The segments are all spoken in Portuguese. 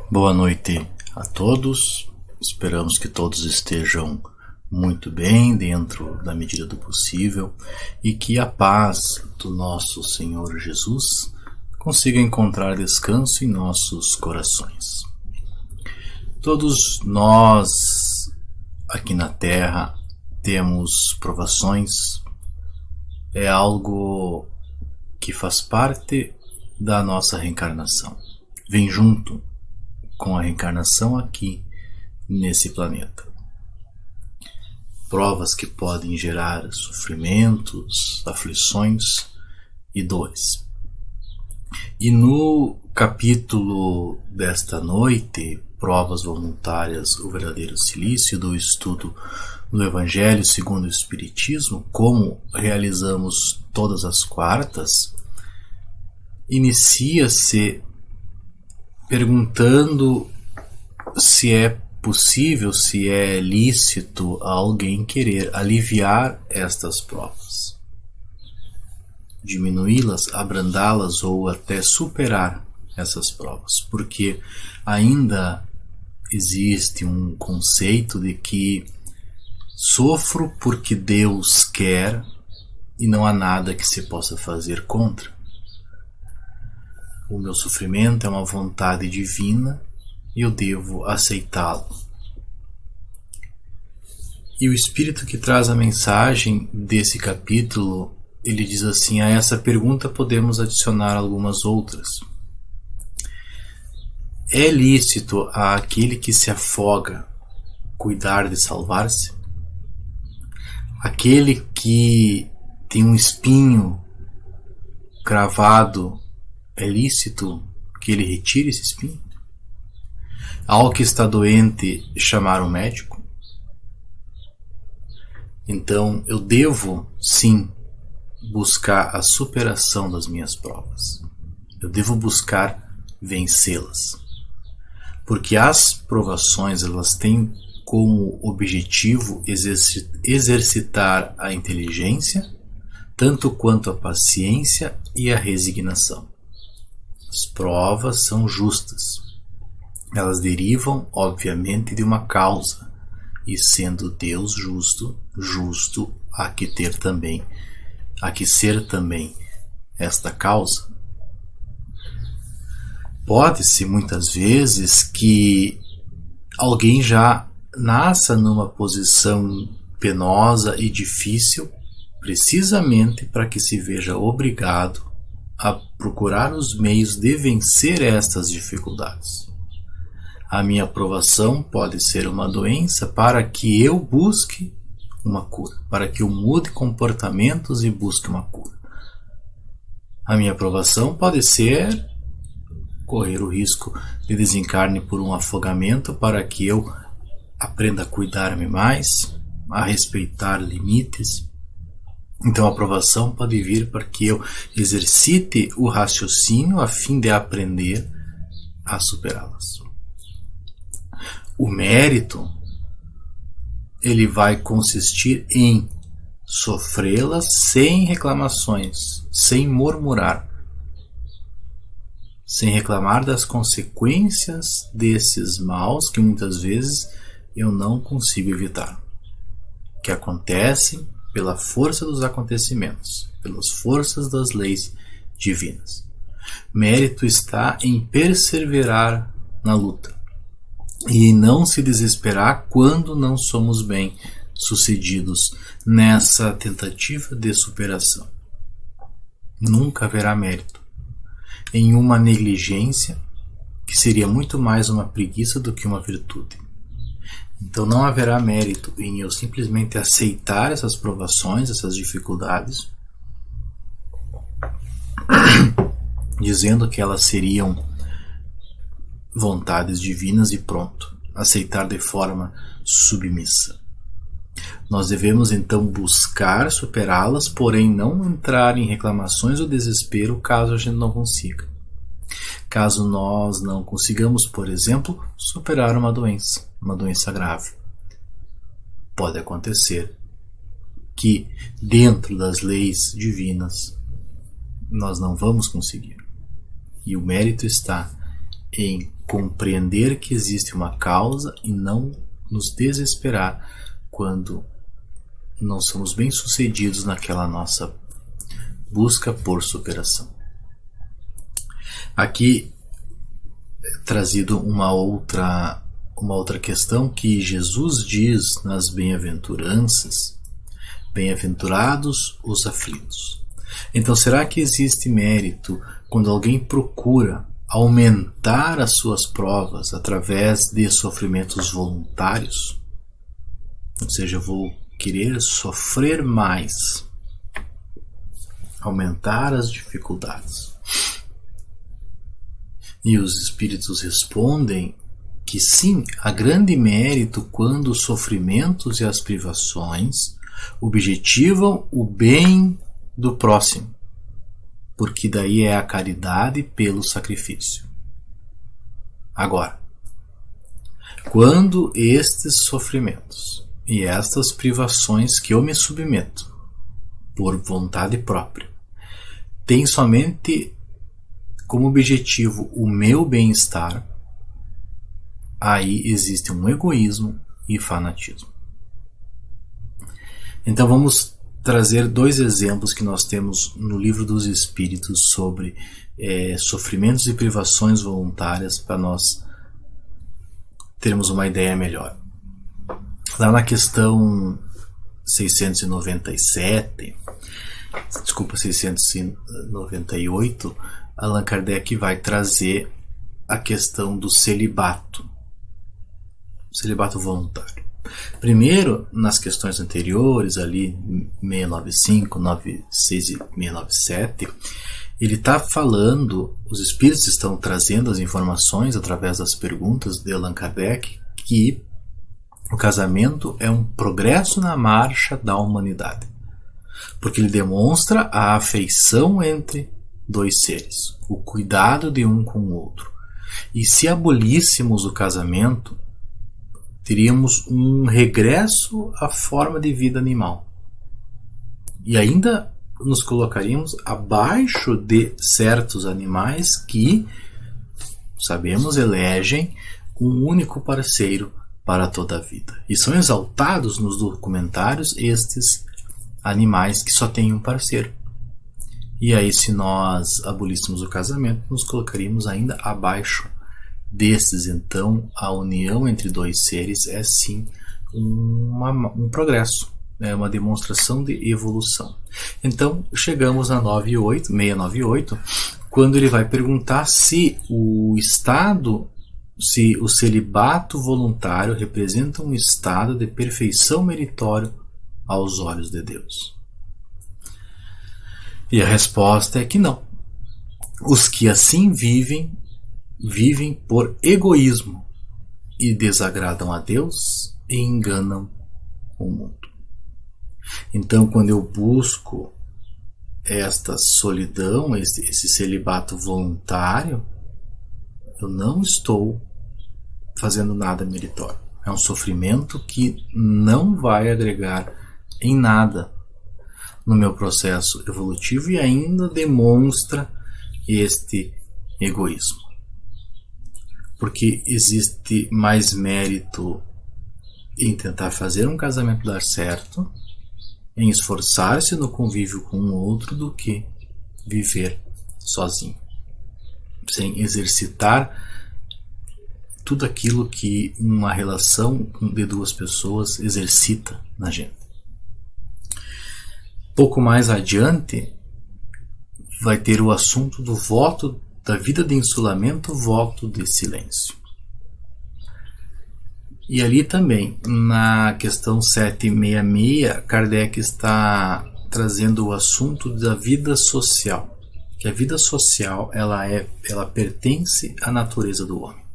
Boa noite a todos. Esperamos que todos estejam muito bem dentro da medida do possível e que a paz do nosso Senhor Jesus consiga encontrar descanso em nossos corações. Todos nós aqui na Terra temos provações, é algo que faz parte da nossa reencarnação. Vem junto com a reencarnação aqui nesse planeta. Provas que podem gerar sofrimentos, aflições e dores. E no capítulo desta noite, Provas Voluntárias, o Verdadeiro Cilício, do estudo do Evangelho segundo o Espiritismo, como realizamos todas as quartas, inicia-se perguntando se é possível, se é lícito a alguém querer aliviar estas provas, diminuí-las, abrandá-las ou até superar essas provas, porque ainda existe um conceito de que sofro porque Deus quer e não há nada que se possa fazer contra. O meu sofrimento é uma vontade divina e eu devo aceitá-lo. E o Espírito que traz a mensagem desse capítulo, ele diz assim: a essa pergunta podemos adicionar algumas outras. É lícito àquele que se afoga cuidar de salvar-se? Aquele que tem um espinho cravado, é lícito que ele retire esse espinho? Ao que está doente, chamar um médico? Então, eu devo, sim, buscar a superação das minhas provas. Eu devo buscar vencê-las. Porque as provações, elas têm como objetivo exercitar a inteligência, tanto quanto a paciência e a resignação. As provas são justas. Elas derivam, obviamente, de uma causa. E sendo Deus justo, justo há que ser também esta causa. Pode-se muitas vezes que alguém já nasça numa posição penosa e difícil, precisamente para que se veja obrigado a procurar os meios de vencer estas dificuldades. A minha provação pode ser uma doença para que eu busque uma cura, para que eu mude comportamentos e busque uma cura. A minha provação pode ser correr o risco de desencarne por um afogamento para que eu aprenda a cuidar-me mais, a respeitar limites. Então a provação pode vir para que eu exercite o raciocínio a fim de aprender a superá-las. O mérito, ele vai consistir em sofrê-las sem reclamações, sem murmurar, sem reclamar das consequências desses maus que muitas vezes eu não consigo evitar, que acontecem pela força dos acontecimentos, pelas forças das leis divinas. Mérito está em perseverar na luta e em não se desesperar quando não somos bem sucedidos nessa tentativa de superação. Nunca haverá mérito em uma negligência que seria muito mais uma preguiça do que uma virtude. Então não haverá mérito em eu simplesmente aceitar essas provações, essas dificuldades, dizendo que elas seriam vontades divinas e pronto, aceitar de forma submissa. Nós devemos então buscar superá-las, porém não entrar em reclamações ou desespero caso a gente não consiga. Caso nós não consigamos, por exemplo, superar uma doença grave. Pode acontecer que dentro das leis divinas nós não vamos conseguir. E o mérito está em compreender que existe uma causa e não nos desesperar quando não somos bem-sucedidos naquela nossa busca por superação. Aqui é trazido uma outra questão que Jesus diz nas bem-aventuranças: bem-aventurados os aflitos. Então, será que existe mérito quando alguém procura aumentar as suas provas através de sofrimentos voluntários? Ou seja, eu vou querer sofrer mais, aumentar as dificuldades. E os espíritos respondem que sim, há grande mérito quando os sofrimentos e as privações objetivam o bem do próximo, porque daí é a caridade pelo sacrifício. Agora, quando estes sofrimentos e estas privações que eu me submeto por vontade própria têm somente como objetivo o meu bem-estar, aí existe um egoísmo e fanatismo. Então vamos trazer dois exemplos que nós temos no Livro dos Espíritos sobre sofrimentos e privações voluntárias para nós termos uma ideia melhor. Lá na questão 698, Allan Kardec vai trazer a questão do celibato voluntário. Primeiro, nas questões anteriores, ali 695, 96 e 697, ele está falando, os espíritos estão trazendo as informações através das perguntas de Allan Kardec, que o casamento é um progresso na marcha da humanidade, porque ele demonstra a afeição entre dois seres, o cuidado de um com o outro. E se abolíssemos o casamento, teríamos um regresso à forma de vida animal. E ainda nos colocaríamos abaixo de certos animais que, sabemos, elegem um único parceiro para toda a vida. E são exaltados nos documentários estes animais que só têm um parceiro. E aí, se nós abolíssemos o casamento, nos colocaríamos ainda abaixo desses. Então, a união entre dois seres é sim um progresso, é uma demonstração de evolução. Então, chegamos na 698, quando ele vai perguntar se o celibato voluntário representa um estado de perfeição meritório aos olhos de Deus. E a resposta é que não. Os que assim vivem por egoísmo e desagradam a Deus e enganam o mundo. Então, quando eu busco esta solidão, esse celibato voluntário, eu não estou fazendo nada meritório. É um sofrimento que não vai agregar em nada no meu processo evolutivo e ainda demonstra este egoísmo. Porque existe mais mérito em tentar fazer um casamento dar certo, em esforçar-se no convívio com o outro, do que viver sozinho, sem exercitar tudo aquilo que uma relação de duas pessoas exercita na gente. Pouco mais adiante vai ter o assunto do voto da vida de insulamento, voto de silêncio. E ali também, na questão 766, Kardec está trazendo o assunto da vida social. Que a vida social ela pertence à natureza do homem.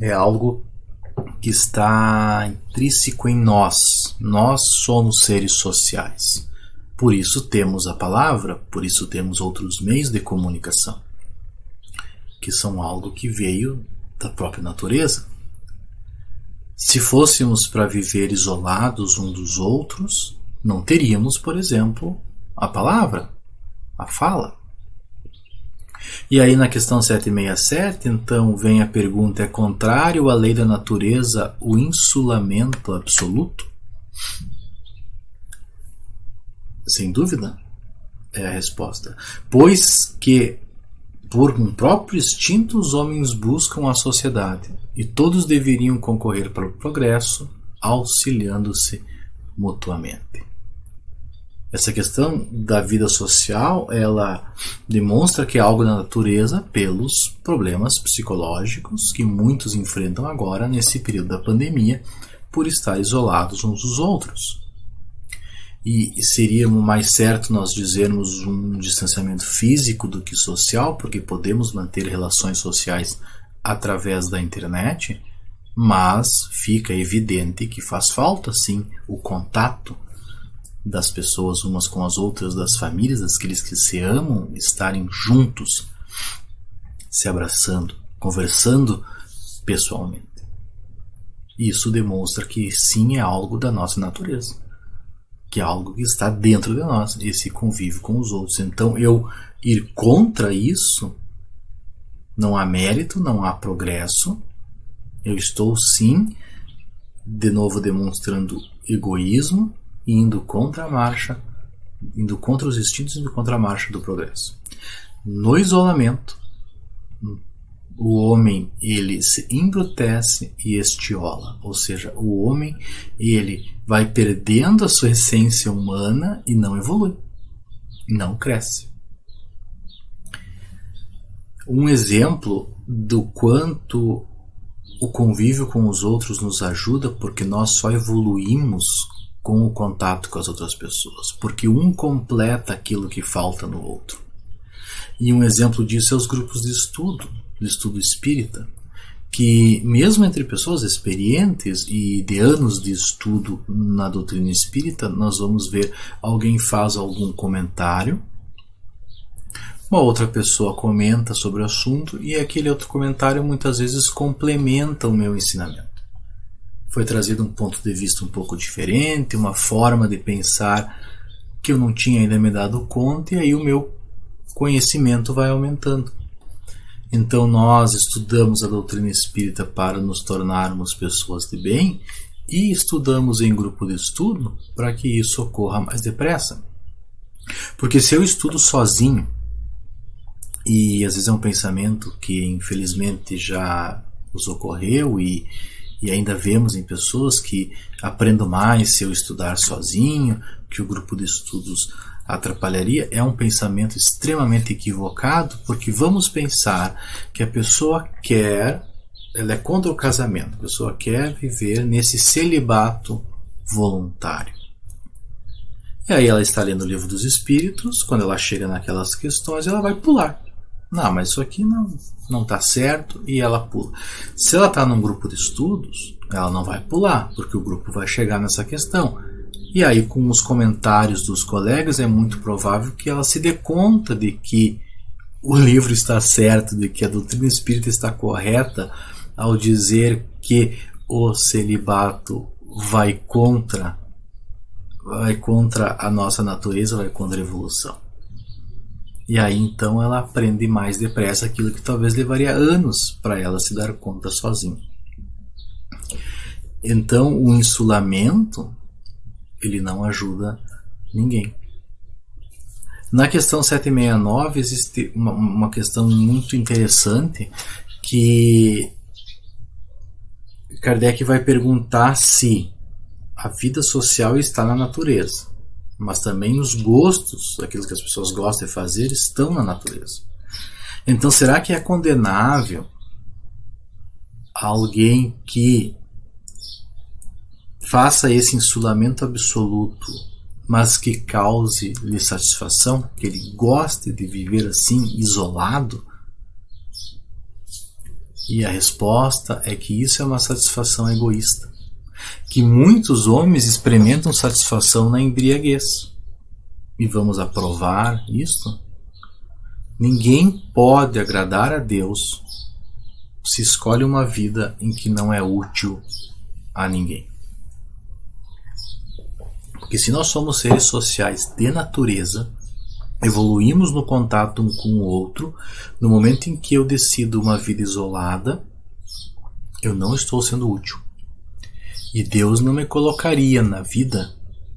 É algo que está intrínseco em nós. Nós somos seres sociais. Por isso temos a palavra, por isso temos outros meios de comunicação, que são algo que veio da própria natureza. Se fôssemos para viver isolados um dos outros, não teríamos, por exemplo, a palavra, a fala. E aí na questão 767, então vem a pergunta: é contrário à lei da natureza o insulamento absoluto? Sem dúvida, é a resposta. Pois que, por um próprio instinto, os homens buscam a sociedade, e todos deveriam concorrer para o progresso, auxiliando-se mutuamente. Essa questão da vida social, ela demonstra que é algo da natureza pelos problemas psicológicos que muitos enfrentam agora nesse período da pandemia, por estar isolados uns dos outros. E seria mais certo nós dizermos um distanciamento físico do que social, porque podemos manter relações sociais através da internet, mas fica evidente que faz falta sim o contato das pessoas umas com as outras, das famílias, daqueles que se amam, estarem juntos, se abraçando, conversando pessoalmente. Isso demonstra que sim, é algo da nossa natureza, que é algo que está dentro de nós, esse convívio com os outros. Então, eu ir contra isso, não há mérito, não há progresso. Eu estou sim, de novo demonstrando egoísmo, indo contra a marcha, indo contra os instintos, indo contra a marcha do progresso. No isolamento, o homem ele se embrutece e estiola, ou seja, o homem ele vai perdendo a sua essência humana e não evolui, não cresce. Um exemplo do quanto o convívio com os outros nos ajuda, porque nós só evoluímos com o contato com as outras pessoas, porque um completa aquilo que falta no outro. E um exemplo disso é os grupos de estudo espírita, que mesmo entre pessoas experientes e de anos de estudo na doutrina espírita, nós vamos ver alguém faz algum comentário, uma outra pessoa comenta sobre o assunto e aquele outro comentário muitas vezes complementa o meu ensinamento. Foi trazido um ponto de vista um pouco diferente, uma forma de pensar que eu não tinha ainda me dado conta, e aí o meu conhecimento vai aumentando. Então nós estudamos a doutrina espírita para nos tornarmos pessoas de bem e estudamos em grupo de estudo para que isso ocorra mais depressa. Porque se eu estudo sozinho, e às vezes é um pensamento que infelizmente já nos ocorreu e ainda vemos em pessoas que aprendo mais se eu estudar sozinho, que o grupo de estudos atrapalharia, é um pensamento extremamente equivocado, porque vamos pensar que a pessoa ela é contra o casamento, a pessoa quer viver nesse celibato voluntário. E aí ela está lendo o Livro dos Espíritos, quando ela chega naquelas questões, ela vai pular. Não, mas isso aqui não está certo, e ela pula. Se ela está num grupo de estudos, ela não vai pular, porque o grupo vai chegar nessa questão. E aí, com os comentários dos colegas, é muito provável que ela se dê conta de que o livro está certo, de que a doutrina espírita está correta ao dizer que o celibato vai contra a nossa natureza, vai contra a evolução. E aí então ela aprende mais depressa aquilo que talvez levaria anos para ela se dar conta sozinha. Então o insulamento ele não ajuda ninguém. Na questão 769 existe uma questão muito interessante, que Kardec vai perguntar se a vida social está na natureza, mas também os gostos, aquilo que as pessoas gostam de fazer, estão na natureza. Então será que é condenável alguém que faça esse insulamento absoluto, mas que cause-lhe satisfação, que ele goste de viver assim, isolado? E a resposta é que isso é uma satisfação egoísta, que muitos homens experimentam satisfação na embriaguez. E vamos aprovar isso? Ninguém pode agradar a Deus se escolhe uma vida em que não é útil a ninguém. Porque se nós somos seres sociais de natureza, evoluímos no contato um com o outro. No momento em que eu decido uma vida isolada, eu não estou sendo útil. E Deus não me colocaria na vida,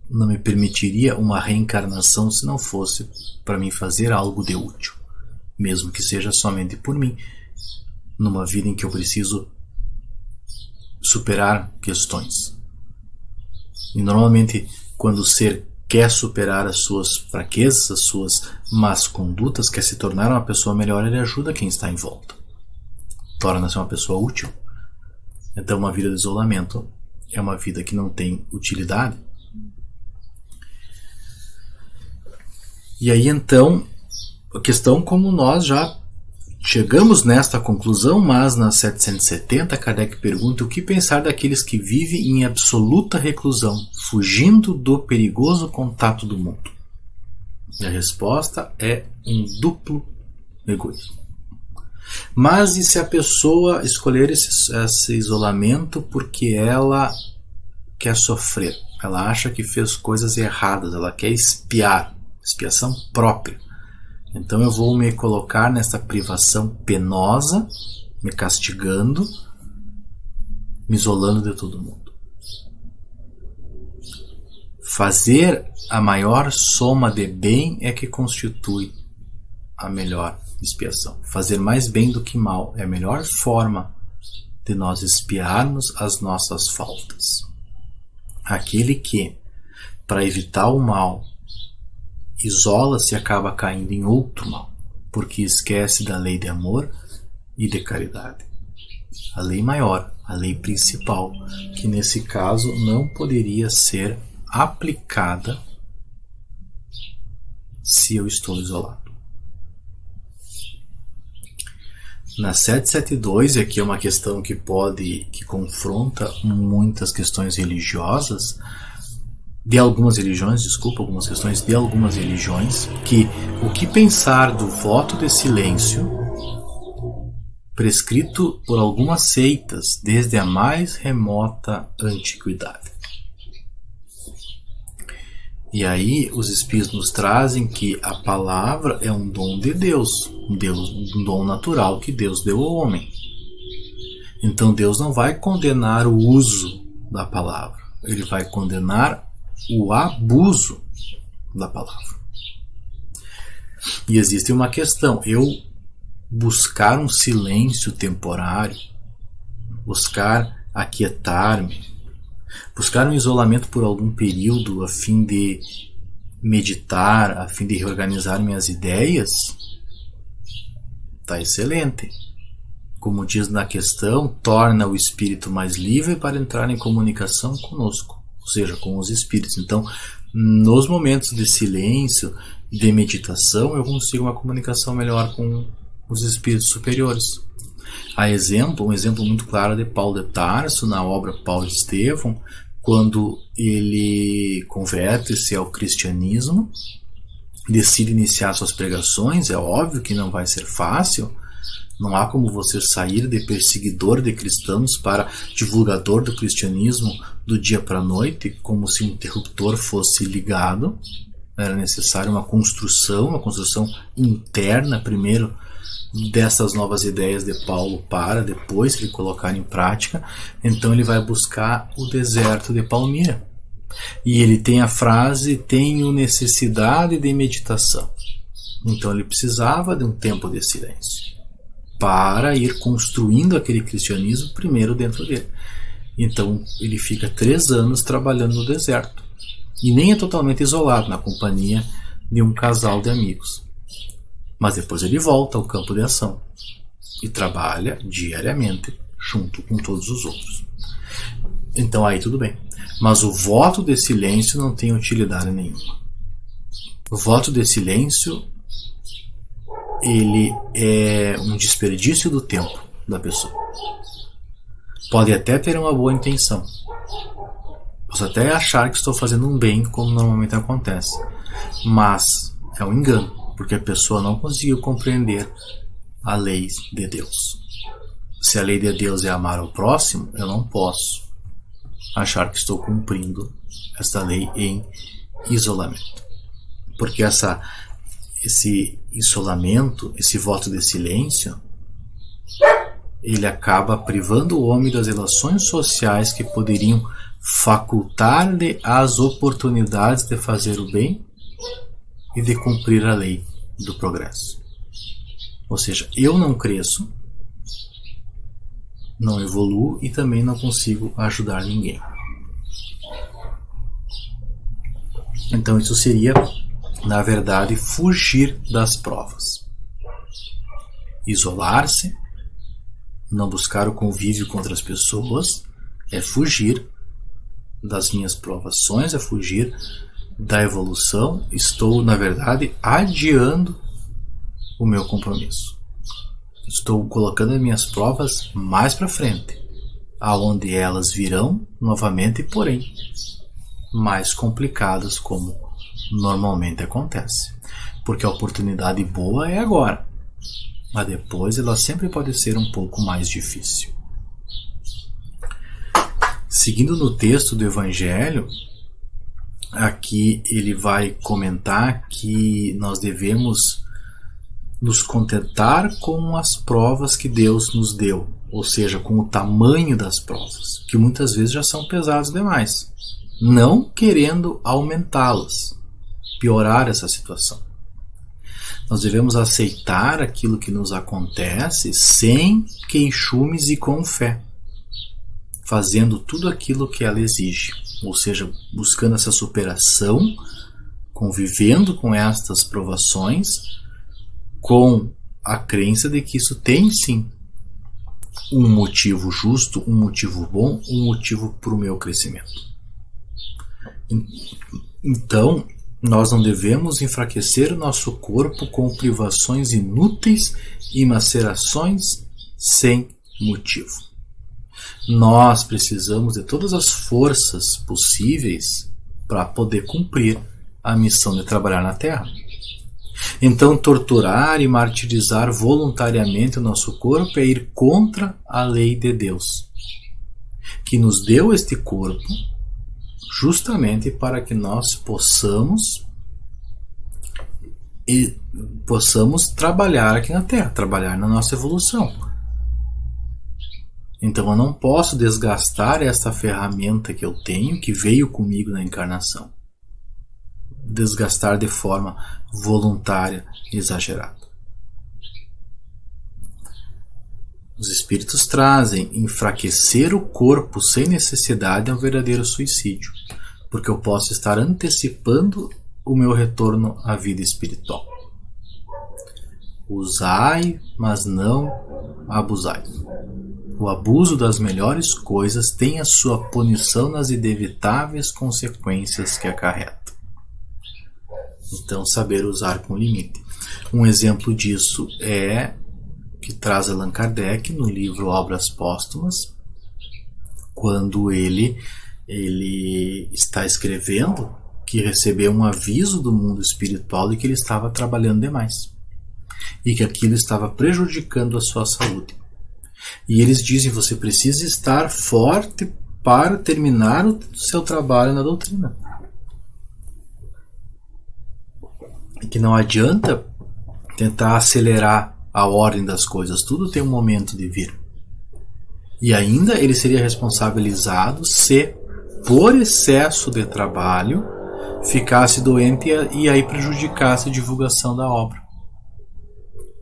não me permitiria uma reencarnação se não fosse para mim fazer algo de útil, mesmo que seja somente por mim, numa vida em que eu preciso superar questões. E normalmente, quando o ser quer superar as suas fraquezas, as suas más condutas, quer se tornar uma pessoa melhor, ele ajuda quem está em volta, torna-se uma pessoa útil. Então, uma vida de isolamento é uma vida que não tem utilidade. E aí, então, a questão, como nós já chegamos nesta conclusão, mas na 770, Kardec pergunta: o que pensar daqueles que vivem em absoluta reclusão, fugindo do perigoso contato do mundo? E a resposta é um duplo egoísmo. Mas e se a pessoa escolher esse isolamento porque ela quer sofrer? Ela acha que fez coisas erradas, ela quer expiação própria. Então eu vou me colocar nessa privação penosa, me castigando, me isolando de todo mundo. Fazer a maior soma de bem é que constitui a melhor expiação. Fazer mais bem do que mal é a melhor forma de nós expiarmos as nossas faltas. Aquele que, para evitar o mal, isola-se e acaba caindo em outro mal, porque esquece da lei de amor e de caridade. A lei maior, a lei principal, que nesse caso não poderia ser aplicada se eu estou isolado. Na 772, e aqui é uma questão que confronta muitas questões religiosas, algumas questões de algumas religiões, que o que pensar do voto de silêncio prescrito por algumas seitas desde a mais remota antiguidade. E aí os espíritos nos trazem que a palavra é um dom de Deus, um dom natural que Deus deu ao homem. Então Deus não vai condenar o uso da palavra, ele vai condenar o abuso da palavra. E existe uma questão: eu buscar um silêncio temporário, buscar aquietar-me, buscar um isolamento por algum período a fim de meditar, a fim de reorganizar minhas ideias, está excelente. Como diz na questão, torna o espírito mais livre para entrar em comunicação conosco, ou seja, com os espíritos. Então, nos momentos de silêncio, de meditação, eu consigo uma comunicação melhor com os espíritos superiores. Um exemplo muito claro de Paulo de Tarso, na obra Paulo e Estevão, quando ele converte-se ao cristianismo, decide iniciar suas pregações. É óbvio que não vai ser fácil, não há como você sair de perseguidor de cristãos para divulgador do cristianismo do dia para a noite, como se um interruptor fosse ligado. Era necessário uma construção interna primeiro dessas novas ideias de Paulo para depois ele colocar em prática. Então ele vai buscar o deserto de Palmira. E ele tem a frase: tenho necessidade de meditação. Então ele precisava de um tempo de silêncio para ir construindo aquele cristianismo primeiro dentro dele. Então ele fica 3 anos trabalhando no deserto. E nem é totalmente isolado, na companhia de um casal de amigos. Mas depois ele volta ao campo de ação e trabalha diariamente junto com todos os outros. Então aí tudo bem. Mas o voto de silêncio não tem utilidade nenhuma. O voto de silêncio, ele é um desperdício do tempo da pessoa. Pode até ter uma boa intenção. Posso até achar que estou fazendo um bem, como normalmente acontece. Mas é um engano, porque a pessoa não conseguiu compreender a lei de Deus. Se a lei de Deus é amar ao próximo, eu não posso achar que estou cumprindo essa lei em isolamento. Porque esse isolamento, esse voto de silêncio, ele acaba privando o homem das relações sociais que poderiam facultar-lhe as oportunidades de fazer o bem e de cumprir a lei do progresso. Ou seja, eu não cresço, não evoluo e também não consigo ajudar ninguém. Então isso seria, na verdade, fugir das provas. Isolar-se, não buscar o convívio com outras pessoas, é fugir das minhas provações, é fugir da evolução. Estou, na verdade, adiando o meu compromisso. Estou colocando as minhas provas mais para frente, aonde elas virão novamente, porém mais complicadas, como normalmente acontece. Porque a oportunidade boa é agora, mas depois ela sempre pode ser um pouco mais difícil. Seguindo no texto do Evangelho, aqui ele vai comentar que nós devemos nos contentar com as provas que Deus nos deu, ou seja, com o tamanho das provas, que muitas vezes já são pesadas demais, não querendo aumentá-las, piorar essa situação. Nós devemos aceitar aquilo que nos acontece sem queixumes e com fé, fazendo tudo aquilo que ela exige, ou seja, buscando essa superação, convivendo com estas provações, com a crença de que isso tem sim um motivo justo, um motivo bom, um motivo para o meu crescimento. Então, nós não devemos enfraquecer o nosso corpo com privações inúteis e macerações sem motivo. Nós precisamos de todas as forças possíveis para poder cumprir a missão de trabalhar na Terra. Então, torturar e martirizar voluntariamente o nosso corpo é ir contra a lei de Deus, que nos deu este corpo justamente para que nós possamos trabalhar aqui na Terra, trabalhar na nossa evolução. Então eu não posso desgastar esta ferramenta que eu tenho, que veio comigo na encarnação. Desgastar de forma voluntária e exagerada. Os espíritos trazem enfraquecer o corpo sem necessidade é um verdadeiro suicídio, porque eu posso estar antecipando o meu retorno à vida espiritual. Usai, mas não abusai. O abuso das melhores coisas tem a sua punição nas inevitáveis consequências que acarreta. Então, saber usar com limite. Um exemplo disso é que traz Allan Kardec no livro Obras Póstumas, quando ele está escrevendo que recebeu um aviso do mundo espiritual de que ele estava trabalhando demais e que aquilo estava prejudicando a sua saúde. E eles dizem: você precisa estar forte para terminar o seu trabalho na doutrina. E que não adianta tentar acelerar a ordem das coisas, tudo tem um momento de vir. E ainda ele seria responsabilizado se, por excesso de trabalho, ficasse doente e aí prejudicasse a divulgação da obra.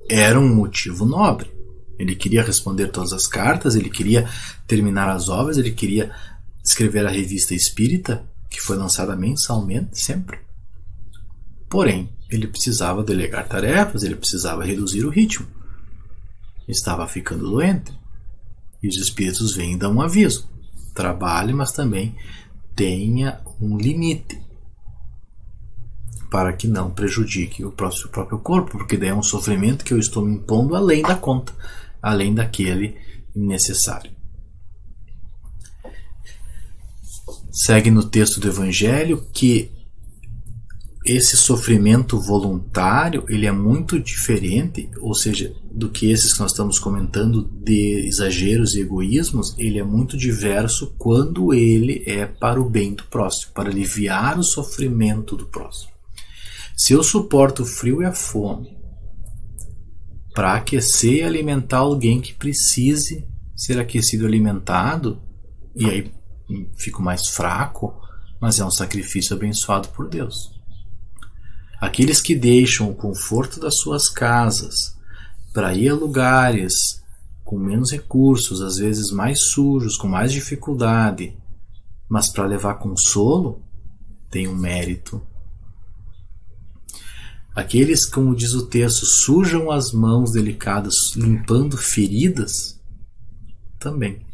Era um motivo nobre. Ele queria responder todas as cartas, ele queria terminar as obras, ele queria escrever a revista espírita, que foi lançada mensalmente, sempre. Porém, ele precisava delegar tarefas, ele precisava reduzir o ritmo. Estava ficando doente. E os espíritos vêm e dão um aviso. Trabalhe, mas também tenha um limite, para que não prejudique o próprio corpo, porque daí é um sofrimento que eu estou me impondo além da conta, além daquele necessário. Segue no texto do Evangelho que esse sofrimento voluntário ele é muito diferente, ou seja, do que esses que nós estamos comentando de exageros e egoísmos. Ele é muito diverso quando ele é para o bem do próximo, para aliviar o sofrimento do próximo. Se eu suporto o frio e a fome para aquecer e alimentar alguém que precise ser aquecido e alimentado, e aí fico mais fraco, mas é um sacrifício abençoado por Deus. Aqueles que deixam o conforto das suas casas para ir a lugares com menos recursos, às vezes mais sujos, com mais dificuldade, mas para levar consolo, tem um mérito. Aqueles, como diz o texto, sujam as mãos delicadas limpando feridas, também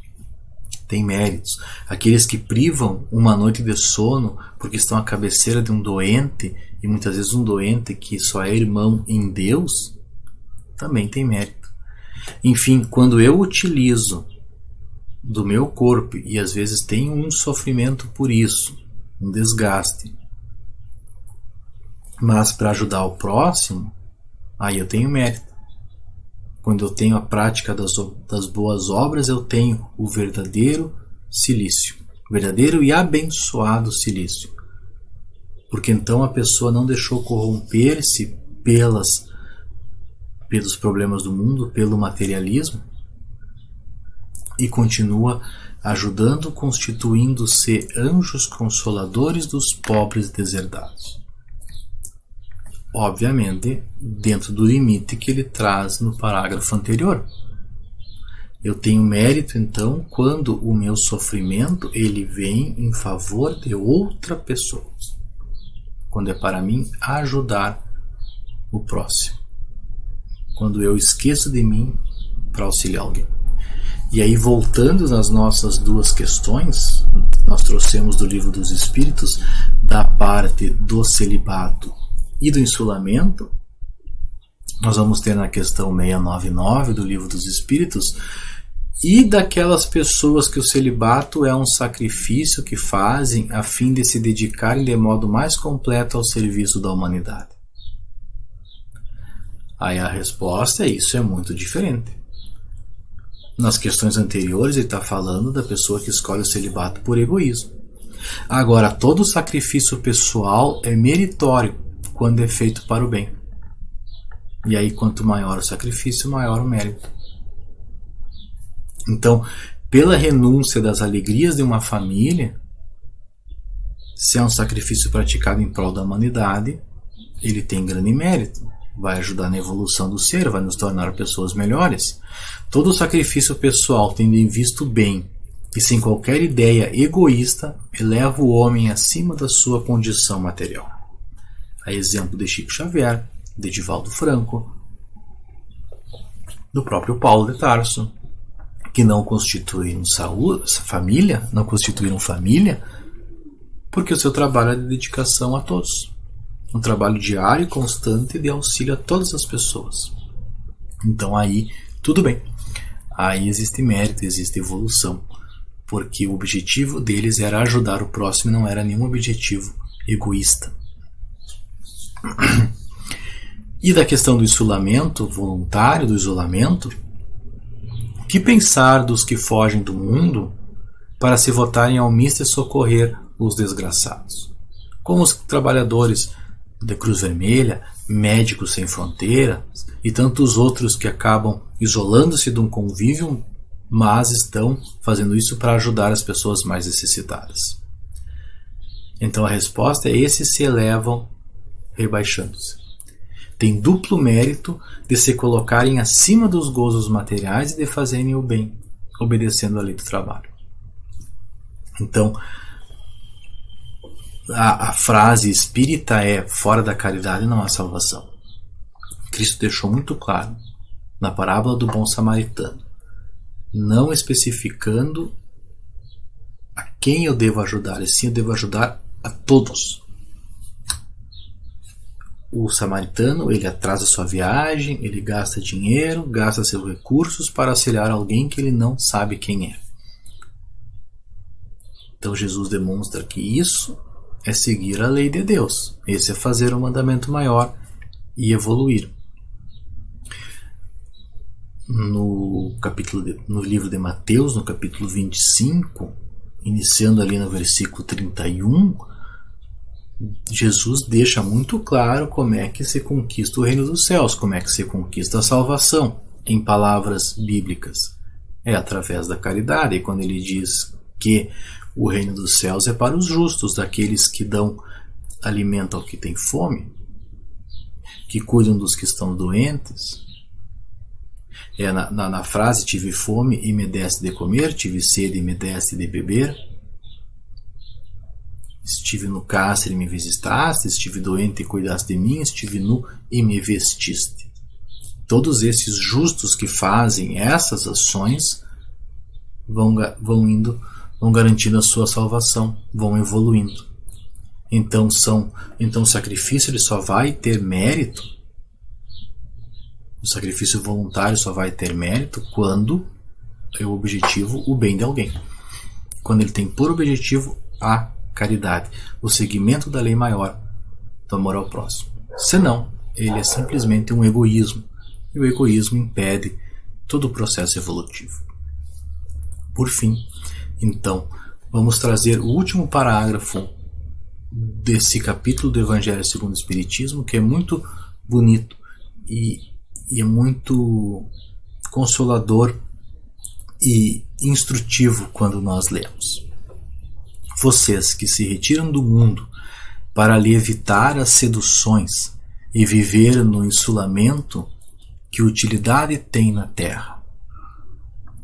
tem méritos. Aqueles que privam uma noite de sono porque estão à cabeceira de um doente, e muitas vezes um doente que só é irmão em Deus, também tem mérito. Enfim, quando eu utilizo do meu corpo, e às vezes tenho um sofrimento por isso, um desgaste, mas para ajudar o próximo, aí eu tenho mérito. Quando eu tenho a prática das boas obras, eu tenho o verdadeiro cilício, verdadeiro e abençoado cilício. Porque então a pessoa não deixou corromper-se pelos problemas do mundo, pelo materialismo, e continua ajudando, constituindo-se anjos consoladores dos pobres deserdados. Obviamente, dentro do limite que ele traz no parágrafo anterior. Eu tenho mérito, então, quando o meu sofrimento ele vem em favor de outra pessoa. Quando é para mim ajudar o próximo. Quando eu esqueço de mim para auxiliar alguém. E aí, voltando nas nossas duas questões, nós trouxemos do Livro dos Espíritos, da parte do celibato e do insulamento. Nós vamos ter na questão 699 do Livro dos Espíritos, e daquelas pessoas que o celibato é um sacrifício que fazem a fim de se dedicarem de modo mais completo ao serviço da humanidade. Aí a resposta é: isso é muito diferente. Nas questões anteriores ele está falando da pessoa que escolhe o celibato por egoísmo. Agora, todo sacrifício pessoal é meritório quando é feito para o bem. E aí, quanto maior o sacrifício, maior o mérito. Então, pela renúncia das alegrias de uma família, se é um sacrifício praticado em prol da humanidade, ele tem grande mérito. Vai ajudar na evolução do ser, vai nos tornar pessoas melhores. Todo sacrifício pessoal, tendo em vista o bem e sem qualquer ideia egoísta, eleva o homem acima da sua condição material. A exemplo de Chico Xavier, de Divaldo Franco, do próprio Paulo de Tarso, que não constituíram família, porque o seu trabalho é de dedicação a todos. Um trabalho diário e constante de auxílio a todas as pessoas. Então aí, tudo bem. Aí existe mérito, existe evolução, porque o objetivo deles era ajudar o próximo e não era nenhum objetivo egoísta. E da questão do isolamento voluntário, do isolamento, o que pensar dos que fogem do mundo para se votarem ao misto e socorrer os desgraçados? Como os trabalhadores da Cruz Vermelha, Médicos Sem Fronteiras e tantos outros que acabam isolando-se de um convívio, mas estão fazendo isso para ajudar as pessoas mais necessitadas. Então a resposta é: esses se elevam rebaixando-se. Tem duplo mérito de se colocarem acima dos gozos materiais e de fazerem o bem, obedecendo a lei do trabalho. Então, a frase espírita é: fora da caridade não há salvação. Cristo deixou muito claro na parábola do bom samaritano, não especificando a quem eu devo ajudar, e sim eu devo ajudar a todos. O samaritano, ele atrasa sua viagem, ele gasta dinheiro, gasta seus recursos para auxiliar alguém que ele não sabe quem é. Então Jesus demonstra que isso é seguir a lei de Deus. Esse é fazer um mandamento maior e evoluir. No livro de Mateus, no capítulo 25, iniciando ali no versículo 31, Jesus deixa muito claro como é que se conquista o reino dos céus, como é que se conquista a salvação, em palavras bíblicas. É através da caridade, e quando ele diz que o reino dos céus é para os justos, daqueles que dão alimento ao que tem fome, que cuidam dos que estão doentes. Na frase, tive fome e me deste de comer, tive sede e me deste de beber, estive no cárcere e me visitaste, estive doente e cuidaste de mim, estive nu e me vestiste. Todos esses justos que fazem essas ações vão garantindo a sua salvação, vão evoluindo. Então o sacrifício ele só vai ter mérito, o sacrifício voluntário só vai ter mérito quando é o objetivo o bem de alguém. Quando ele tem por objetivo a caridade, o seguimento da lei maior, do amor ao próximo. Senão, ele é simplesmente um egoísmo, e o egoísmo impede todo o processo evolutivo. Por fim, então, vamos trazer o último parágrafo desse capítulo do Evangelho segundo o Espiritismo, que é muito bonito e é muito consolador e instrutivo quando nós lemos. Vocês que se retiram do mundo para lhe evitar as seduções e viver no insulamento, que utilidade tem na terra?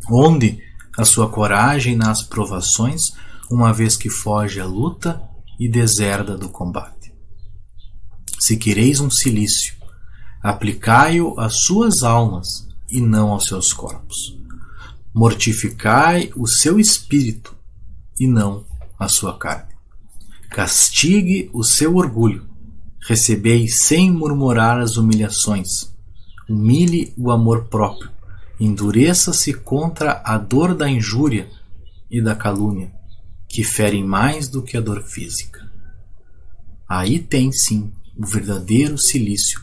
Onde a sua coragem nas provações, uma vez que foge à luta e deserda do combate? Se quereis um cilício, aplicai-o às suas almas e não aos seus corpos. Mortificai o seu espírito e não a sua carne. Castigue o seu orgulho. Recebei sem murmurar as humilhações. Humilhe o amor próprio. Endureça-se contra a dor da injúria e da calúnia, que ferem mais do que a dor física. Aí tem sim o verdadeiro cilício,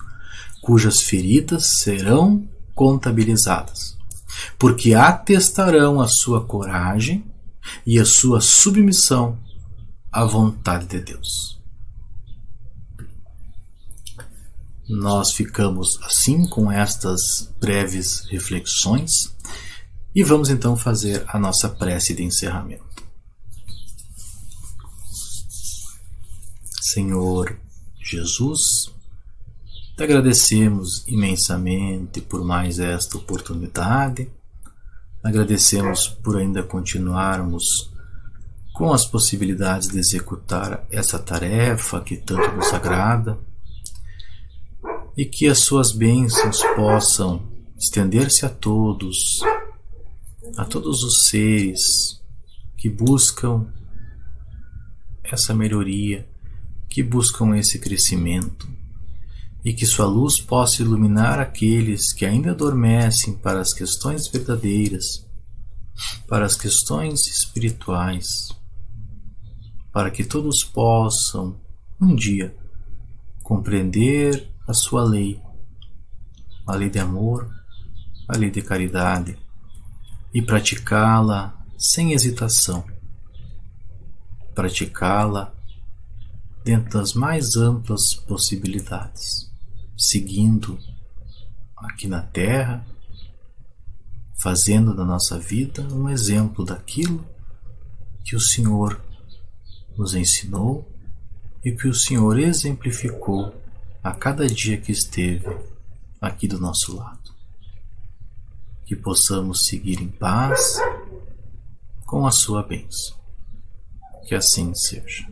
cujas feridas serão contabilizadas, porque atestarão a sua coragem e a sua submissão à vontade de Deus. Nós ficamos assim com estas breves reflexões e vamos então fazer a nossa prece de encerramento. Senhor Jesus, te agradecemos imensamente por mais esta oportunidade, agradecemos por ainda continuarmos com as possibilidades de executar essa tarefa que tanto nos agrada, e que as suas bênçãos possam estender-se a todos os seres que buscam essa melhoria, que buscam esse crescimento, e que sua luz possa iluminar aqueles que ainda adormecem para as questões verdadeiras, para as questões espirituais, para que todos possam um dia compreender a sua lei, a lei de amor, a lei de caridade, e praticá-la sem hesitação, praticá-la dentro das mais amplas possibilidades, seguindo aqui na Terra, fazendo da nossa vida um exemplo daquilo que o Senhor nos ensinou e que o Senhor exemplificou a cada dia que esteve aqui do nosso lado. Que possamos seguir em paz com a sua bênção. Que assim seja.